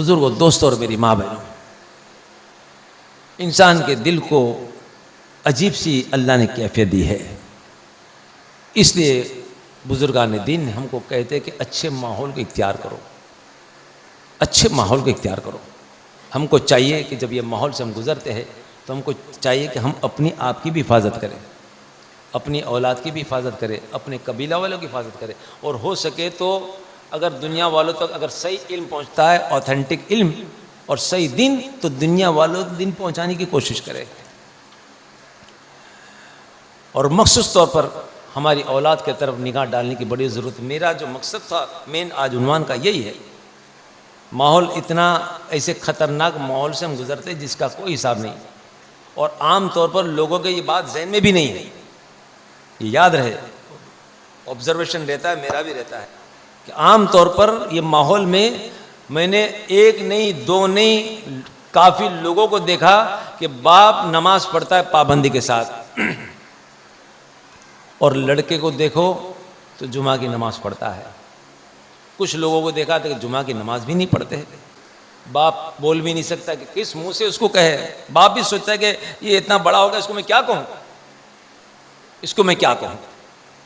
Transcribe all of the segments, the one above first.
بزرگوں، دوستوں اور میری ماں بہنوں، انسان کے دل کو عجیب سی اللہ نے کیفیت دی ہے. اس لیے بزرگان دین ہم کو کہتے ہیں کہ اچھے ماحول کو اختیار کرو، اچھے ماحول کو اختیار کرو. ہم کو چاہیے کہ جب یہ ماحول سے ہم گزرتے ہیں تو ہم کو چاہیے کہ ہم اپنی آپ کی بھی حفاظت کریں، اپنی اولاد کی بھی حفاظت کریں، اپنے قبیلہ والوں کی حفاظت کریں، اور ہو سکے تو اگر دنیا والوں تک اگر صحیح علم پہنچتا ہے، اوتھینٹک علم اور صحیح دین، تو دنیا والوں تک دین پہنچانے کی کوشش کرے. اور مخصوص طور پر ہماری اولاد کی طرف نگاہ ڈالنے کی بڑی ضرورت ہے. میرا جو مقصد تھا مین آج عنوان کا یہی ہے. ماحول اتنا ایسے خطرناک ماحول سے ہم گزرتے جس کا کوئی حساب نہیں، اور عام طور پر لوگوں کے یہ بات ذہن میں بھی نہیں ہے. یہ یاد رہے، آبزرویشن رہتا ہے، میرا بھی رہتا ہے کہ عام طور پر یہ ماحول میں نے ایک نہیں دو نہیں کافی لوگوں کو دیکھا کہ باپ نماز پڑھتا ہے پابندی کے ساتھ، اور لڑکے کو دیکھو تو جمعہ کی نماز پڑھتا ہے. کچھ لوگوں کو دیکھا تھا کہ جمعہ کی نماز بھی نہیں پڑھتے. باپ بول بھی نہیں سکتا کہ کس منہ سے اس کو کہے. باپ بھی سوچتا ہے کہ یہ اتنا بڑا ہوگا، اس کو میں کیا کہوں، اس کو میں کیا کہوں،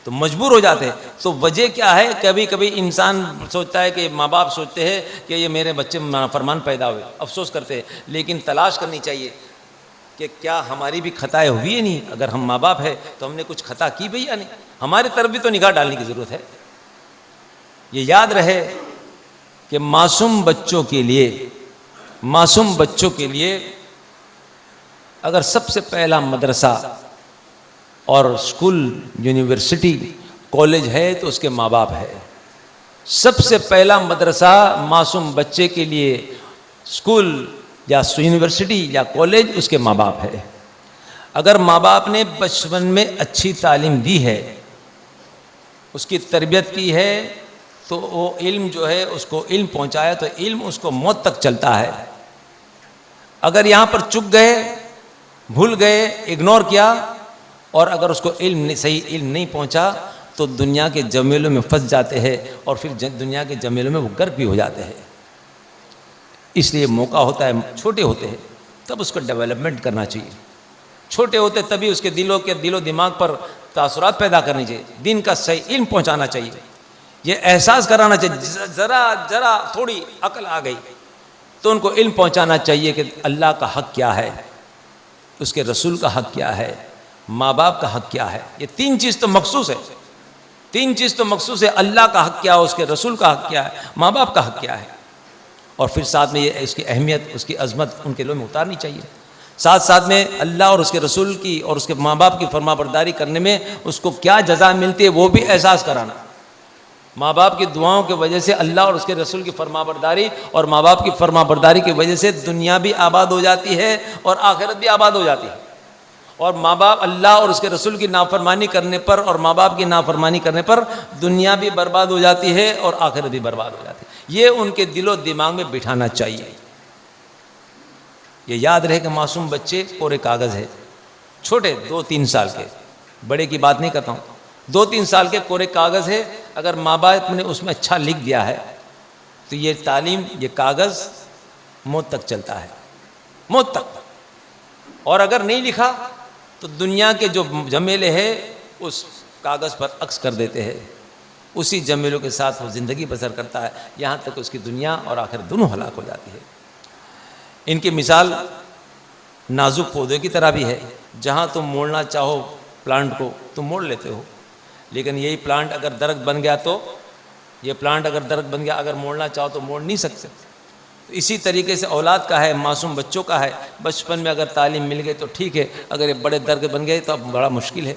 تو مجبور ہو جاتے ہیں. تو وجہ کیا ہے؟ کبھی کبھی انسان سوچتا ہے کہ ماں باپ سوچتے ہیں کہ یہ میرے بچے نافرمان پیدا ہوئے، افسوس کرتے ہیں. لیکن تلاش کرنی چاہیے کہ کیا ہماری بھی خطائیں ہوئی ہے نہیں. اگر ہم ماں باپ ہے تو ہم نے کچھ خطا کی بھی یا نہیں، ہماری طرف بھی تو نگاہ ڈالنے کی ضرورت ہے. یہ یاد رہے کہ معصوم بچوں کے لیے اگر سب سے پہلا مدرسہ اور اسکول، یونیورسٹی، کالج ہے تو اس کے ماں باپ ہے. سب سے پہلا مدرسہ معصوم بچے کے لیے اسکول یا یونیورسٹی یا کالج اس کے ماں باپ ہے. اگر ماں باپ نے بچپن میں اچھی تعلیم دی ہے، اس کی تربیت کی ہے، تو وہ علم جو ہے اس کو علم پہنچایا تو علم اس کو موت تک چلتا ہے. اگر یہاں پر چک گئے، بھول گئے، اگنور کیا، اور اگر اس کو صحیح علم نہیں پہنچا تو دنیا کے جمیلوں میں پھنس جاتے ہیں، اور پھر دنیا کے جمیلوں میں وہ غرق بھی ہو جاتے ہیں. اس لیے موقع ہوتا ہے، چھوٹے ہوتے ہیں تب اس کو ڈیولپمنٹ کرنا چاہیے. چھوٹے ہوتے تبھی اس کے دل و دماغ پر تاثرات پیدا کرنی چاہیے، دین کا صحیح علم پہنچانا چاہیے، یہ احساس کرانا چاہیے. ذرا تھوڑی عقل آ گئی تو ان کو علم پہنچانا چاہیے کہ اللہ کا حق کیا ہے، اس کے رسول کا حق کیا ہے، ماں باپ کا حق کیا ہے. یہ تین چیز تو مخصوص ہے. اللہ کا حق کیا ہے، اس کے رسول کا حق کیا ہے، ماں باپ کا حق کیا ہے. اور پھر ساتھ میں یہ اس کی اہمیت، اس کی عظمت ان کے دلوں میں اتارنی چاہیے. ساتھ میں اللہ اور اس کے رسول کی اور اس کے ماں باپ کی فرما برداری کرنے میں اس کو کیا جزا ملتی ہے وہ بھی احساس کرانا. ماں باپ کی دعاؤں کی وجہ سے اللہ اور اس کے رسول کی فرما برداری، اور ماں باپ کی فرما برداری کی وجہ سے دنیا بھی آباد ہو جاتی ہے اور آخرت بھی آباد ہو جاتی ہے. اور ماں باپ اللہ اور اس کے رسول کی نافرمانی کرنے پر اور ماں باپ کی نافرمانی کرنے پر دنیا بھی برباد ہو جاتی ہے اور آخرت بھی برباد ہو جاتی ہے. یہ ان کے دل و دماغ میں بٹھانا چاہیے. یہ یاد رہے کہ معصوم بچے کورے کاغذ ہے، چھوٹے 2-3 سال کے، بڑے کی بات نہیں کرتا ہوں، 2-3 سال کے کورے کاغذ ہے. اگر ماں باپ نے اس میں اچھا لکھ دیا ہے تو یہ تعلیم، یہ کاغذ موت تک چلتا ہے، موت تک. اور اگر نہیں لکھا تو دنیا کے جو جمیلے ہیں اس کاغذ پر عکس کر دیتے ہیں، اسی جمیلوں کے ساتھ وہ زندگی بسر کرتا ہے، یہاں تک اس کی دنیا اور آخرت دونوں ہلاک ہو جاتی ہے. ان کی مثال نازک پودے کی طرح بھی ہے. جہاں تم موڑنا چاہو پلانٹ کو تم موڑ لیتے ہو، لیکن یہی پلانٹ اگر درخت بن گیا تو اگر موڑنا چاہو تو موڑ نہیں سکتے. تو اسی طریقے سے اولاد کا ہے، معصوم بچوں کا ہے. بچپن میں اگر تعلیم مل گئی تو ٹھیک ہے، اگر یہ بڑے درخت بن گئے تو اب بڑا مشکل ہے،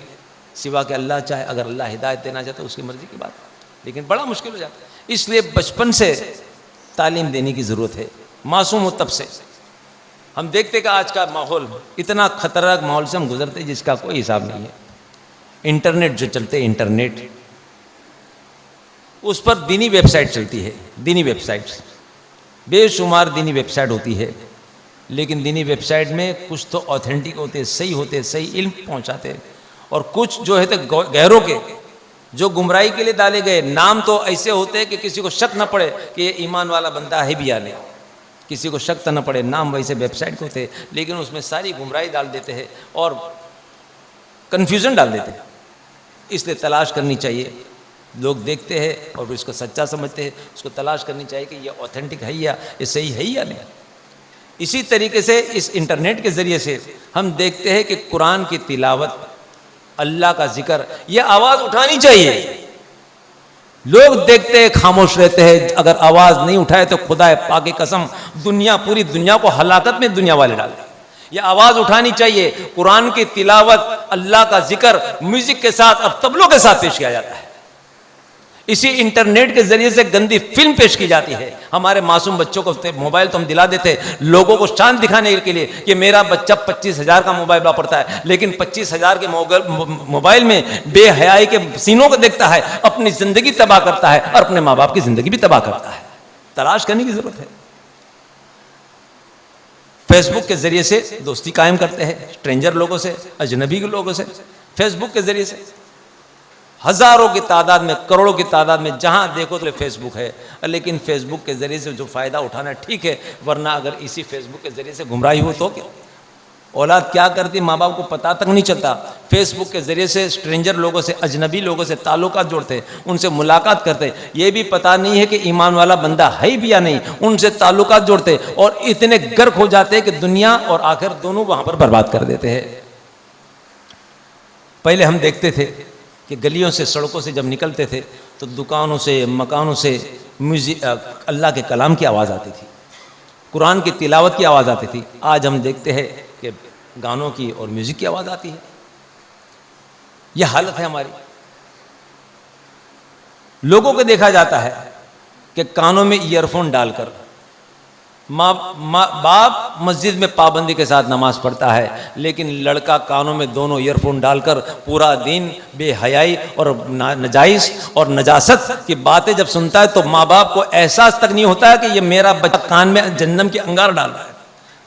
سوا کہ اللہ چاہے. اگر اللہ ہدایت دینا چاہے تو اس کی مرضی کی بات ہے، لیکن بڑا مشکل ہو جاتا ہے. اس لیے بچپن سے تعلیم دینے کی ضرورت ہے، معصوم ہو تب سے. ہم دیکھتے کہ آج کا ماحول اتنا خطرناک ماحول سے ہم گزرتے جس کا کوئی حساب نہیں ہے. انٹرنیٹ جو چلتے، انٹرنیٹ اس پر دینی ویب سائٹ چلتی ہے، دینی ویب سائٹس، بے شمار دینی ویب سائٹ ہوتی ہے. لیکن دینی ویب سائٹ میں کچھ تو اوتھینٹک ہوتے، صحیح علم پہنچاتے، اور کچھ جو ہے تو غیروں کے جو گمراہی کے لیے ڈالے گئے نام تو ایسے ہوتے ہیں کہ کسی کو شک نہ پڑے کہ یہ ایمان والا بندہ ہے بھی یا نہیں. کسی کو شک نہ پڑے، نام ویسے ویب سائٹ کو تھے لیکن اس میں ساری گمراہی ڈال دیتے ہیں اور کنفیوژن ڈال دیتے ہیں. اس لیے تلاش کرنی چاہیے. لوگ دیکھتے ہیں اور اس کو سچا سمجھتے ہیں، اس کو تلاش کرنی چاہیے کہ یہ اوتھینٹک ہے یا یہ صحیح ہے یا نہیں. اسی طریقے سے اس انٹرنیٹ کے ذریعے سے ہم دیکھتے ہیں کہ قرآن کی تلاوت، اللہ کا ذکر، یہ آواز اٹھانی چاہیے. لوگ دیکھتے ہیں خاموش رہتے ہیں، اگر آواز نہیں اٹھائے تو خدا پاک کی قسم پوری دنیا کو ہلاکت میں دنیا والے ڈال دیں. یہ آواز اٹھانی چاہیے. قرآن کی تلاوت، اللہ کا ذکر میوزک کے ساتھ اور طبلوں کے ساتھ پیش کیا جاتا ہے. اسی انٹرنیٹ کے ذریعے سے گندی فلم پیش کی جاتی ہے. ہمارے معصوم بچوں کو موبائل تو ہم دلا دیتے لوگوں کو چاند دکھانے کے لیے کہ میرا بچہ 25,000 کا موبائل واپرتا ہے، لیکن 25,000 کے موبائل میں بے حیائی کے سینوں کو دیکھتا ہے، اپنی زندگی تباہ کرتا ہے اور اپنے ماں باپ کی زندگی بھی تباہ کرتا ہے. تلاش کرنے کی ضرورت ہے. فیس بک کے ذریعے سے دوستی قائم کرتے ہیں اسٹرینجر لوگوں سے، اجنبی کے لوگوں سے. فیس بک کے ذریعے سے ہزاروں کی تعداد میں، کروڑوں کی تعداد میں جہاں دیکھو تو فیس بک ہے. لیکن فیس بک کے ذریعے سے جو فائدہ اٹھانا ٹھیک ہے، ورنہ اگر اسی فیس بک کے ذریعے سے گمراہی ہو تو کیا اولاد کیا کرتی ماں باپ کو پتہ تک نہیں چلتا. فیس بک کے ذریعے سے اسٹرینجر لوگوں سے، اجنبی لوگوں سے تعلقات جوڑتے، ان سے ملاقات کرتے، یہ بھی پتہ نہیں ہے کہ ایمان والا بندہ ہے بھی یا نہیں، ان سے تعلقات جوڑتے اور اتنے غرق ہو جاتے کہ دنیا اور آخر دونوں وہاں پر برباد کر دیتے ہیں. پہلے ہم دیکھتے تھے کہ گلیوں سے، سڑکوں سے جب نکلتے تھے تو دکانوں سے، مکانوں سے اللہ کے کلام کی آواز آتی تھی، قرآن کی تلاوت کی آواز آتی تھی. آج ہم دیکھتے ہیں کہ گانوں کی اور میوزک کی آواز آتی ہے. یہ حالت ہے ہماری. لوگوں کو دیکھا جاتا ہے کہ کانوں میں ایئر فون ڈال کر باپ مسجد میں پابندی کے ساتھ نماز پڑھتا ہے، لیکن لڑکا کانوں میں دونوں ایئر فون ڈال کر پورا دن بے حیائی اور نجائز اور نجاست کی باتیں جب سنتا ہے تو ماں باپ کو احساس تک نہیں ہوتا ہے کہ یہ میرا بچہ کان میں جہنم کی انگار ڈال رہا ہے.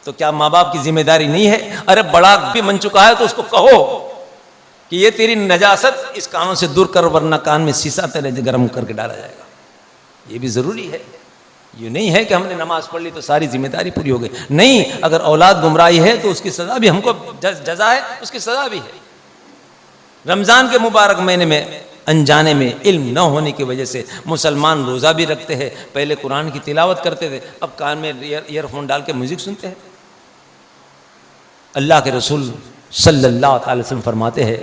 تو کیا ماں باپ کی ذمہ داری نہیں ہے؟ ارے بڑا بھی من چکا ہے تو اس کو کہو کہ یہ تیری نجاست اس کانوں سے دور کر، ورنہ کان میں سیسا تیرے گرم کر کے ڈالا جائے گا. یہ بھی ضروری ہے. یہ نہیں ہے کہ ہم نے نماز پڑھ لی تو ساری ذمہ داری پوری ہو گئی. نہیں، اگر اولاد گمراہی ہے تو اس کی سزا بھی ہم کو جزا ہے، اس کی سزا بھی ہے. رمضان کے مبارک مہینے میں انجانے میں علم نہ ہونے کی وجہ سے مسلمان روزہ بھی رکھتے ہیں. پہلے قرآن کی تلاوت کرتے تھے، اب کان میں ایئر فون ڈال کے میوزک سنتے ہیں. اللہ کے رسول صلی اللہ تعالی وسلم فرماتے ہیں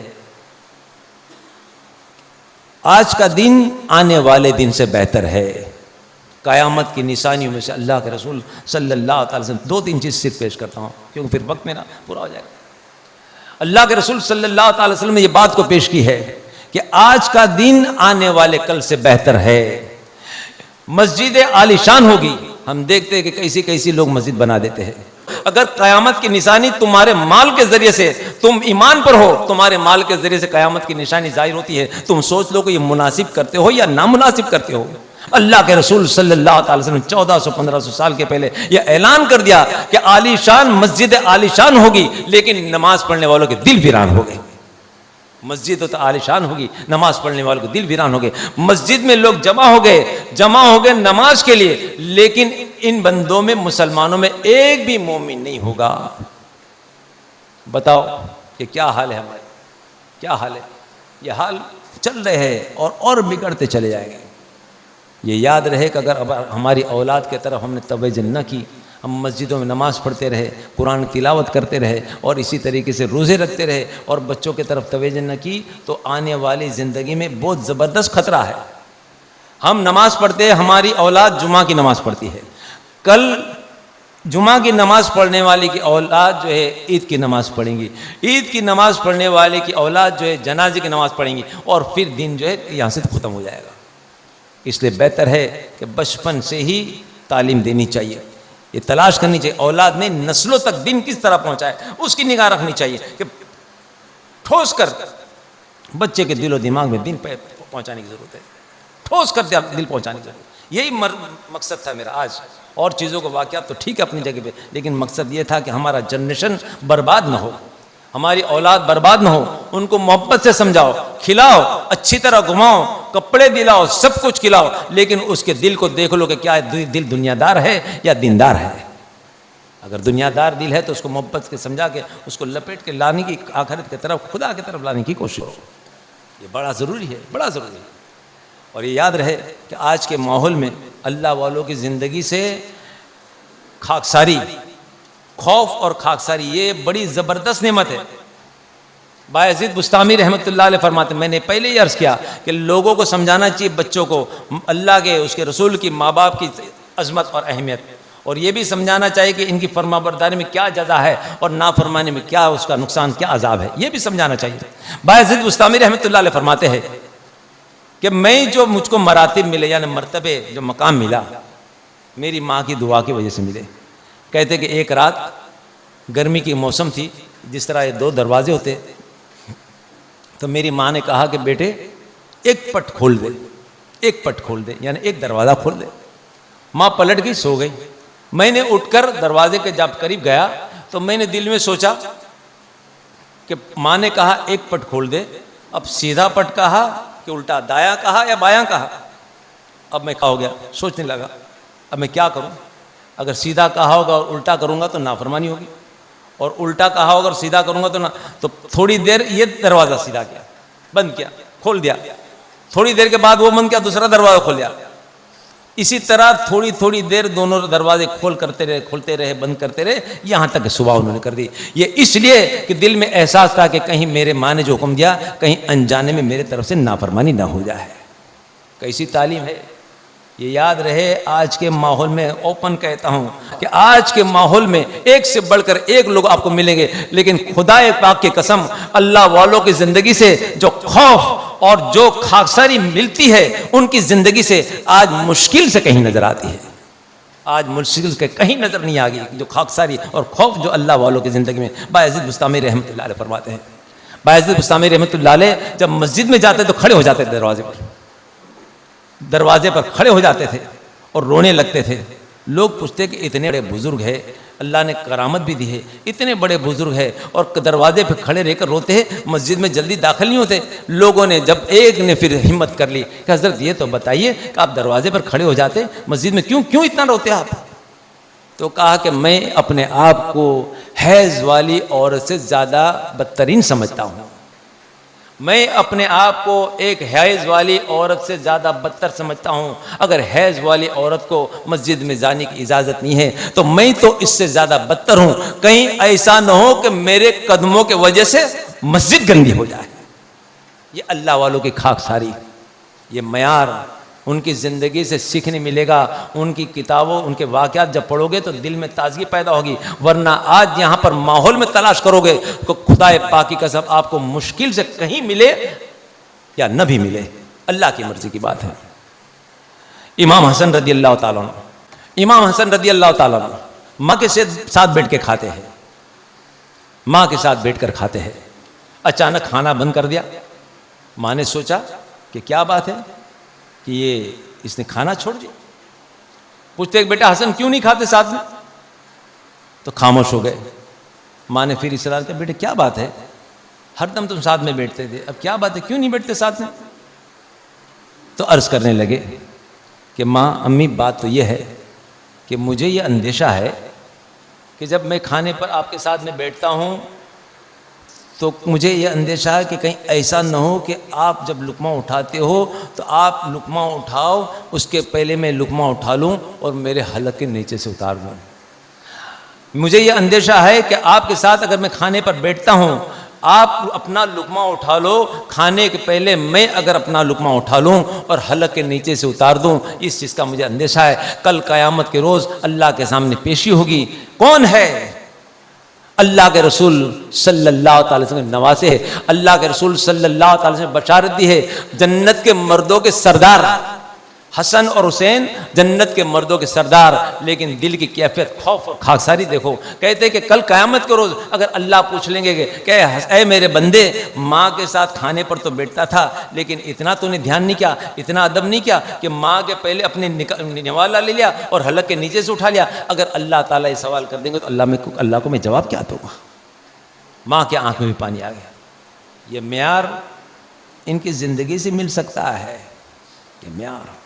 آج کا دن آنے والے دن سے بہتر ہے. قیامت کی نشانیوں میں سے اللہ کے رسول صلی اللہ تعالی وسلم 2-3 چیز صرف پیش کرتا ہوں کیونکہ پھر وقت میرا پورا ہو جائے گا. اللہ کے رسول صلی اللہ تعالی وسلم نے یہ بات کو پیش کی ہے کہ آج کا دن آنے والے کل سے بہتر ہے. مسجد عالی شان ہوگی. ہم دیکھتے ہیں کہ کیسی لوگ مسجد بنا دیتے ہیں. اگر قیامت کی نشانی تمہارے مال کے ذریعے سے، تم ایمان پر ہو، تمہارے مال کے ذریعے سے قیامت کی نشانی ظاہر ہوتی ہے، تم سوچ لو کہ یہ مناسب کرتے ہو یا نامناسب کرتے ہو. اللہ کے رسول صلی اللہ تعالی وسلم 1400-1500 سال کے پہلے یہ اعلان کر دیا کہ عالی شان مسجد عالی شان ہوگی، لیکن نماز پڑھنے والوں کے دل ویران ہو گئے. مسجد تو عالی شان ہوگی، نماز پڑھنے والوں کے دل ویران ہو گئے. مسجد میں لوگ جمع ہو گئے نماز کے لیے، لیکن ان بندوں میں، مسلمانوں میں ایک بھی مومن نہیں ہوگا. بتاؤ کہ کیا حال ہے ہمارے، کیا حال ہے. یہ حال چل رہے ہیں اور بگڑتے چلے جائیں گے. یہ یاد رہے کہ اگر ہماری اولاد کے طرف ہم نے توجہ نہ کی، ہم مسجدوں میں نماز پڑھتے رہے، قرآن تلاوت کرتے رہے اور اسی طریقے سے روزے رکھتے رہے اور بچوں کی طرف توجہ نہ کی، تو آنے والی زندگی میں بہت زبردست خطرہ ہے. ہم نماز پڑھتے ہیں، ہماری اولاد جمعہ کی نماز پڑھتی ہے. کل جمعہ کی نماز پڑھنے والی کی اولاد جو ہے عید کی نماز پڑھیں گی، عید کی نماز پڑھنے والے کی اولاد جو ہے جنازے کی نماز پڑھیں گی، اور پھر دن جو ہے یہاں سے ختم ہو جائے گا. اس لیے بہتر ہے کہ بچپن سے ہی تعلیم دینی چاہیے. یہ تلاش کرنی چاہیے اولاد نے نسلوں تک دین کس طرح پہنچائے، اس کی نگاہ رکھنی چاہیے کہ ٹھوس کر بچے کے دل و دماغ میں دین پہنچانے کی ضرورت ہے. ٹھوس کر دل پہنچانے کی ضرورت ہے. یہی مقصد تھا میرا آج. اور چیزوں کو واقعات تو ٹھیک ہے اپنی جگہ پہ، لیکن مقصد یہ تھا کہ ہمارا جنریشن برباد نہ ہو، ہماری اولاد برباد نہ ہو. ان کو محبت سے سمجھاؤ، کھلاؤ، اچھی طرح گھماؤ، کپڑے دلاؤ، سب کچھ کھلاؤ، لیکن اس کے دل کو دیکھ لو کہ کیا دل دنیا دار ہے یا دیندار ہے. اگر دنیا دار دل ہے تو اس کو محبت کے سمجھا کے اس کو لپیٹ کے لانے کی، آخرت کی طرف، خدا کی طرف لانے کی کوشش کرو. یہ بڑا ضروری ہے، بڑا ضروری ہے. اور یہ یاد رہے کہ آج کے ماحول میں اللہ والوں کی زندگی سے خاکساری، خوف اور خاکساری یہ بڑی زبردست نعمت ہے. بایزید بستامی رحمۃ اللہ علیہ فرماتے ہیں، میں نے پہلے ہی عرض کیا کہ لوگوں کو سمجھانا چاہیے بچوں کو اللہ کے، اس کے رسول کی، ماں باپ کی عظمت اور اہمیت، اور یہ بھی سمجھانا چاہیے کہ ان کی فرما برداری میں کیا جزا ہے اور نافرمانی میں کیا اس کا نقصان، کیا عذاب ہے، یہ بھی سمجھانا چاہیے. بایزید بستامی رحمۃ اللہ علیہ فرماتے ہیں کہ میں جو مجھ کو مراتب ملے، یعنی مرتبے، جو مقام ملا، میری ماں کی دعا کی وجہ سے ملے. کہتے کہ ایک رات گرمی کی موسم تھی، جس طرح یہ 2 دروازے ہوتے، تو میری ماں نے کہا کہ بیٹے ایک پٹ کھول دے، ایک پٹ کھول دے، یعنی ایک دروازہ کھول دے. ماں پلٹ گئی، سو گئی. میں نے اٹھ کر دروازے کے جب قریب گیا تو میں نے دل میں سوچا کہ ماں نے کہا ایک پٹ کھول دے، اب سیدھا پٹ کہا کہ الٹا، دایاں کہا یا بایاں کہا. اب میں کیا ہو گیا، سوچنے لگا اب میں کیا کروں. اگر سیدھا کہا ہوگا اور الٹا کروں گا تو نافرمانی ہوگی، اور الٹا کہا ہوگا اور سیدھا کروں گا تو تھوڑی دیر یہ دروازہ سیدھا کیا، بند کیا، کھول دیا. تھوڑی دیر کے بعد وہ بند کیا، دوسرا دروازہ کھول دیا. اسی طرح تھوڑی دیر دونوں دروازے کھولتے رہے، بند کرتے رہے، یہاں تک کہ صبح انہوں نے کر دی. یہ اس لیے کہ دل میں احساس تھا کہ کہیں میرے ماں نے جو حکم دیا کہیں انجانے میں میرے طرف سے نافرمانی نہ ہو جائے. کیسی تعلیم ہے. یہ یاد رہے آج کے ماحول میں، اوپن کہتا ہوں کہ آج کے ماحول میں ایک سے بڑھ کر ایک لوگ آپ کو ملیں گے، لیکن خدا پاک کی قسم اللہ والوں کی زندگی سے جو خوف اور جو خاکساری ملتی ہے ان کی زندگی سے آج مشکل سے کہیں نظر آتی ہے. آج مشکل سے کہیں نظر نہیں آگی جو خاکساری اور خوف جو اللہ والوں کی زندگی میں. بایزید بستامی رحمۃ اللہ علیہ فرماتے ہیں، بایزید بستامی رحمۃ اللہ علیہ جب مسجد میں جاتے تو کھڑے ہو جاتے دروازے پر کھڑے ہو جاتے تھے اور رونے لگتے تھے. لوگ پوچھتے کہ اتنے بڑے بزرگ ہے، اللہ نے کرامت بھی دی ہے، اتنے بڑے بزرگ ہے اور دروازے پہ کھڑے رہ کر روتے ہیں، مسجد میں جلدی داخل نہیں ہوتے. لوگوں نے جب ایک نے پھر ہمت کر لی کہ حضرت یہ تو بتائیے کہ آپ دروازے پر کھڑے ہو جاتے مسجد میں کیوں اتنا روتے آپ؟ تو کہا کہ میں اپنے آپ کو حیض والی عورت سے زیادہ بدترین سمجھتا ہوں. میں اپنے آپ کو ایک حیض والی عورت سے زیادہ بدتر سمجھتا ہوں. اگر حیض والی عورت کو مسجد میں جانے کی اجازت نہیں ہے تو میں تو اس سے زیادہ بدتر ہوں. کہیں ایسا نہ ہو کہ میرے قدموں کی وجہ سے مسجد گندی ہو جائے. یہ اللہ والوں کی خاکساری، یہ معیار ان کی زندگی سے سیکھنے ملے گا. ان کی کتابوں، ان کے واقعات جب پڑھو گے تو دل میں تازگی پیدا ہوگی. ورنہ آج یہاں پر ماحول میں تلاش کرو گے تو خدا پاک کی قسم آپ کو مشکل سے کہیں ملے یا نہ بھی ملے، اللہ کی مرضی کی بات ہے. امام حسن رضی اللہ تعالیٰ عنہ، امام حسن رضی اللہ تعالیٰ عنہ ماں کے ساتھ بیٹھ کے کھاتے ہیں، ماں کے ساتھ بیٹھ کر کھاتے ہیں. اچانک کھانا بند کر دیا. ماں نے سوچا کہ کیا بات ہے کہ یہ اس نے کھانا چھوڑ دیا. پوچھتے کہ بیٹا حسن کیوں نہیں کھاتے ساتھ میں؟ تو خاموش ہو گئے. ماں نے پھر اصرار کیا، بیٹے کیا بات ہے، ہر دم تم ساتھ میں بیٹھتے تھے، اب کیا بات ہے، کیوں نہیں بیٹھتے ساتھ میں؟ تو عرض کرنے لگے کہ ماں، امی، بات تو یہ ہے کہ مجھے یہ اندیشہ ہے کہ جب میں کھانے پر آپ کے ساتھ میں بیٹھتا ہوں تو مجھے یہ اندیشہ ہے کہ کہیں ایسا نہ ہو کہ آپ جب لقمہ اٹھاتے ہو تو آپ لقمہ اٹھاؤ، اس کے پہلے میں لقمہ اٹھا لوں اور میرے حلق کے نیچے سے اتار دوں. مجھے یہ اندیشہ ہے کہ آپ کے ساتھ اگر میں کھانے پر بیٹھتا ہوں، آپ اپنا لقمہ اٹھا لو، کھانے کے پہلے میں اگر اپنا لقمہ اٹھا لوں اور حلق کے نیچے سے اتار دوں. اس چیز کا مجھے اندیشہ ہے. کل قیامت کے روز اللہ کے سامنے پیشی ہوگی. کون ہے؟ اللہ کے رسول صلی اللہ تعالی وسلم نے نوازے ہے. اللہ کے رسول صلی اللہ تعالی وسلم نے بشارت دی ہے. جنت کے مردوں کے سردار حسن اور حسین، جنت کے مردوں کے سردار، لیکن دل کی کیفیت خوف اور خاکساری دیکھو. کہتے کہ کل قیامت کے روز اگر اللہ پوچھ لیں گے کہ اے میرے بندے، ماں کے ساتھ کھانے پر تو بیٹھتا تھا لیکن اتنا تو نے دھیان نہیں کیا، اتنا ادب نہیں کیا کہ ماں کے پہلے اپنے نوالا لے لیا اور حلق کے نیچے سے اٹھا لیا. اگر اللہ تعالیٰ یہ سوال کر دیں گے تو اللہ کو میں جواب کیا دوں گا؟ ماں کے آنکھ میں بھی پانی آ گیا. یہ معیار ان کی زندگی سے مل سکتا ہے، یہ معیار